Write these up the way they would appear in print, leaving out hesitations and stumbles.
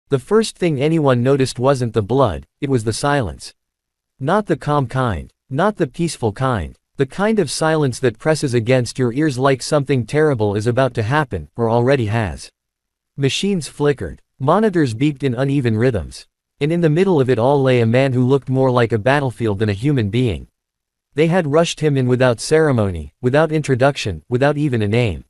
The first thing anyone noticed wasn't the blood, it was the silence. Not the calm kind. Not the peaceful kind. The kind of silence that presses against your ears like something terrible is about to happen, or already has. Machines flickered. Monitors beeped in uneven rhythms. And in the middle of it all lay a man who looked more like a battlefield than a human being. They had rushed him in without ceremony, without introduction, without even a name.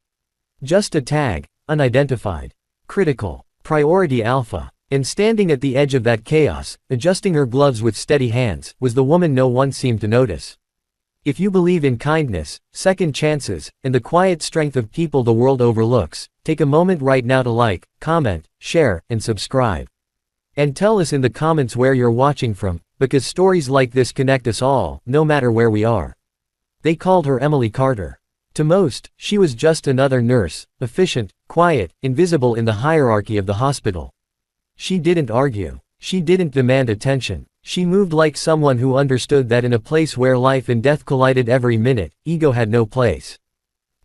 Just a tag, unidentified. Critical. Priority Alpha. And standing at the edge of that chaos, adjusting her gloves with steady hands, was the woman no one seemed to notice. If you believe in kindness, second chances, and the quiet strength of people the world overlooks, take a moment right now to like, comment, share, and subscribe. And tell us in the comments where you're watching from, because stories like this connect us all, no matter where we are. They called her Emily Carter. To most, she was just another nurse, efficient, quiet, invisible in the hierarchy of the hospital. She didn't argue. She didn't demand attention. She moved like someone who understood that in a place where life and death collided every minute, ego had no place.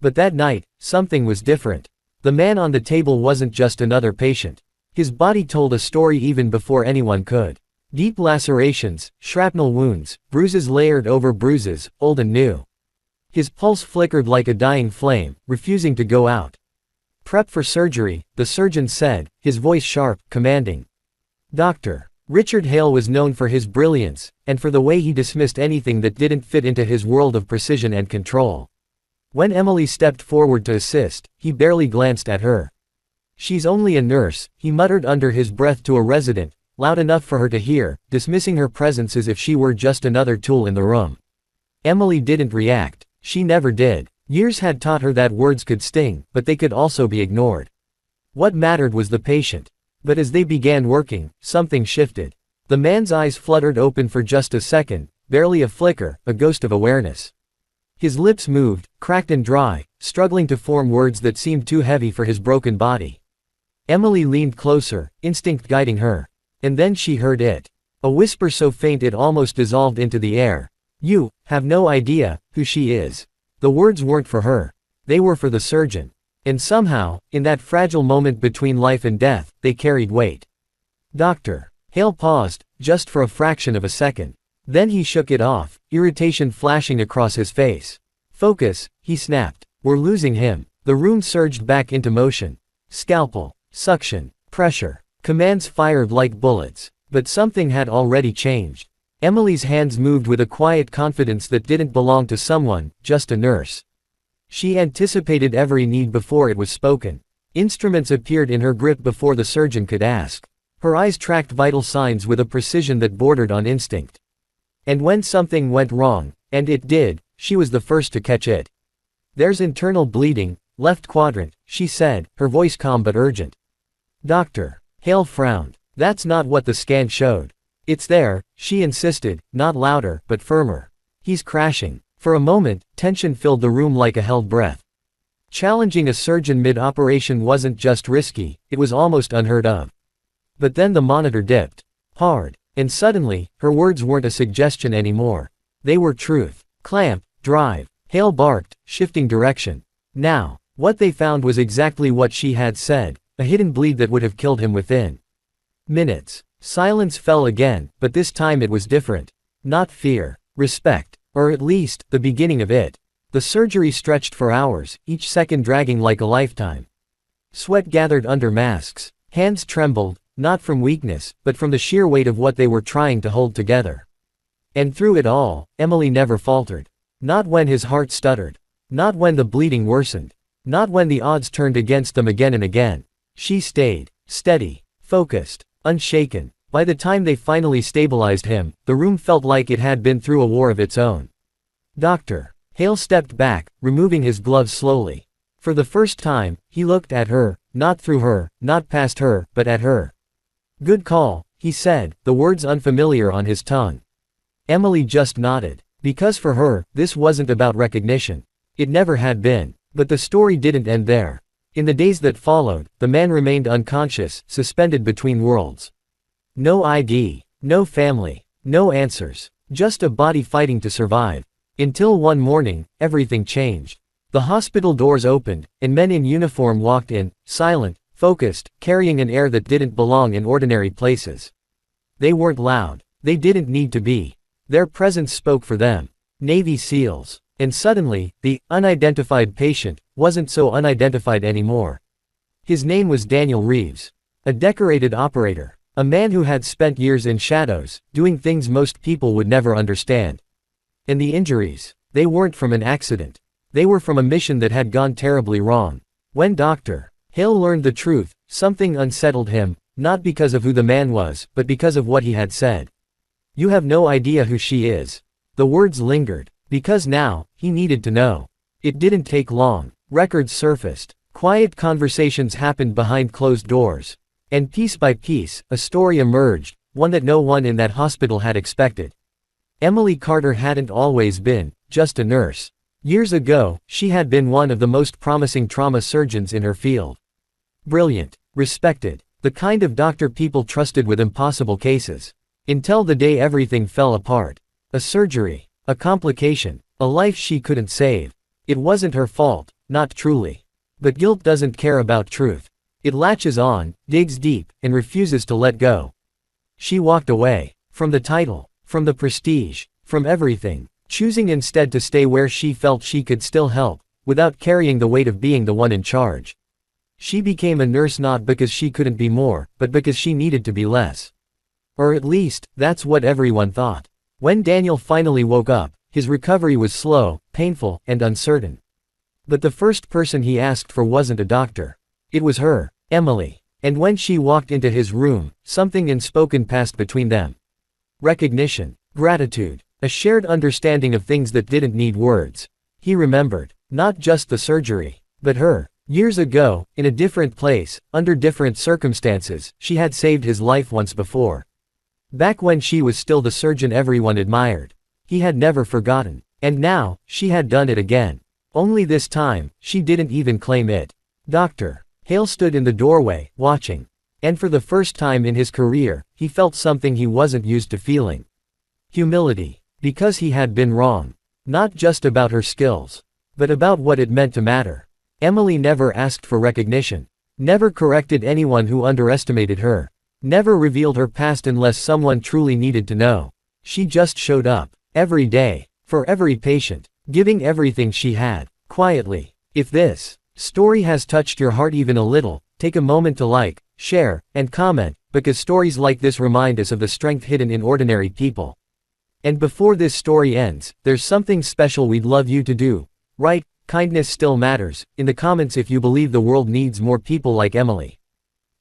But that night, something was different. The man on the table wasn't just another patient. His body told a story even before anyone could. Deep lacerations, shrapnel wounds, bruises layered over bruises, old and new. His pulse flickered like a dying flame, refusing to go out. "Prep for surgery," the surgeon said, his voice sharp, commanding. Dr. Richard Hale was known for his brilliance, and for the way he dismissed anything that didn't fit into his world of precision and control. When Emily stepped forward to assist, he barely glanced at her. "She's only a nurse," he muttered under his breath to a resident, loud enough for her to hear, dismissing her presence as if she were just another tool in the room. Emily didn't react. She never did. Years had taught her that words could sting, but they could also be ignored. What mattered was the patient. But as they began working, something shifted. The man's eyes fluttered open for just a second, barely a flicker, a ghost of awareness. His lips moved, cracked and dry, struggling to form words that seemed too heavy for his broken body. Emily leaned closer, instinct guiding her. And then she heard it. A whisper so faint it almost dissolved into the air. "You have no idea who she is." The words weren't for her. They were for the surgeon. And somehow, in that fragile moment between life and death, they carried weight. "Doctor." Hale paused, just for a fraction of a second. Then he shook it off, irritation flashing across his face. "Focus," he snapped. "We're losing him." The room surged back into motion. Scalpel. Suction. Pressure. Commands fired like bullets. But something had already changed. Emily's hands moved with a quiet confidence that didn't belong to someone, just a nurse. She anticipated every need before it was spoken. Instruments appeared in her grip before the surgeon could ask. Her eyes tracked vital signs with a precision that bordered on instinct. And when something went wrong, and it did, she was the first to catch it. "There's internal bleeding, left quadrant," she said, her voice calm but urgent. "Doctor." Hale frowned. "That's not what the scan showed." "It's there," she insisted, not louder, but firmer. "He's crashing." For a moment, tension filled the room like a held breath. Challenging a surgeon mid-operation wasn't just risky, it was almost unheard of. But then the monitor dipped. Hard. And suddenly, her words weren't a suggestion anymore. They were truth. "Clamp, drive." Hale barked, shifting direction. Now, what they found was exactly what she had said, a hidden bleed that would have killed him within minutes. Silence fell again, but this time it was different. Not fear. Respect. Or at least, the beginning of it. The surgery stretched for hours, each second dragging like a lifetime. Sweat gathered under masks. Hands trembled, not from weakness, but from the sheer weight of what they were trying to hold together. And through it all, Emily never faltered. Not when his heart stuttered. Not when the bleeding worsened. Not when the odds turned against them again and again. She stayed. Steady. Focused. Unshaken. By the time they finally stabilized him, the room felt like it had been through a war of its own. "Doctor." Hale stepped back, removing his gloves slowly. For the first time, he looked at her, not through her, not past her, but at her. "Good call," he said, the words unfamiliar on his tongue. Emily just nodded. Because for her, this wasn't about recognition. It never had been. But the story didn't end there. In the days that followed, the man remained unconscious, suspended between worlds. No ID. No family. No answers. Just a body fighting to survive. Until one morning, everything changed. The hospital doors opened, and men in uniform walked in, silent, focused, carrying an air that didn't belong in ordinary places. They weren't loud. They didn't need to be. Their presence spoke for them. Navy SEALs. And suddenly, the unidentified patient wasn't so unidentified anymore. His name was Daniel Reeves. A decorated operator. A man who had spent years in shadows, doing things most people would never understand. And the injuries, they weren't from an accident. They were from a mission that had gone terribly wrong. When Dr. Hale learned the truth, something unsettled him, not because of who the man was, but because of what he had said. "You have no idea who she is." The words lingered. Because now, he needed to know. It didn't take long. Records surfaced. Quiet conversations happened behind closed doors. And piece by piece, a story emerged, one that no one in that hospital had expected. Emily Carter hadn't always been just a nurse. Years ago, she had been one of the most promising trauma surgeons in her field. Brilliant, respected, the kind of doctor people trusted with impossible cases. Until the day everything fell apart. A surgery, a complication, a life she couldn't save. It wasn't her fault, not truly. But guilt doesn't care about truth. It latches on, digs deep, and refuses to let go. She walked away. From the title, from the prestige, from everything, choosing instead to stay where she felt she could still help, without carrying the weight of being the one in charge. She became a nurse not because she couldn't be more, but because she needed to be less. Or at least, that's what everyone thought. When Daniel finally woke up, his recovery was slow, painful, and uncertain. But the first person he asked for wasn't a doctor. It was her, Emily. And when she walked into his room, something unspoken passed between them. Recognition, gratitude, a shared understanding of things that didn't need words. He remembered, not just the surgery, but her. Years ago, in a different place, under different circumstances, she had saved his life once before. Back when she was still the surgeon everyone admired. He had never forgotten. And now, she had done it again. Only this time, she didn't even claim it. Dr. Hale stood in the doorway, watching. And for the first time in his career, he felt something he wasn't used to feeling. Humility. Because he had been wrong. Not just about her skills. But about what it meant to matter. Emily never asked for recognition. Never corrected anyone who underestimated her. Never revealed her past unless someone truly needed to know. She just showed up. Every day. For every patient. Giving everything she had. Quietly. If this story has touched your heart even a little, take a moment to like, share, and comment, because stories like this remind us of the strength hidden in ordinary people. And before this story ends, there's something special we'd love you to do. Write, "Kindness still matters," in the comments if you believe the world needs more people like Emily.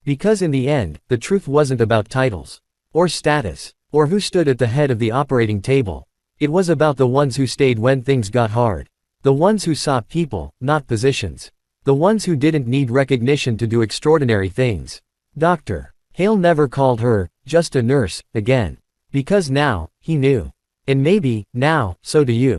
Because in the end, the truth wasn't about titles. Or status. Or who stood at the head of the operating table. It was about the ones who stayed when things got hard. The ones who saw people, not positions. The ones who didn't need recognition to do extraordinary things. Dr. Hale never called her, just a nurse, again. Because now, he knew. And maybe, now, so do you.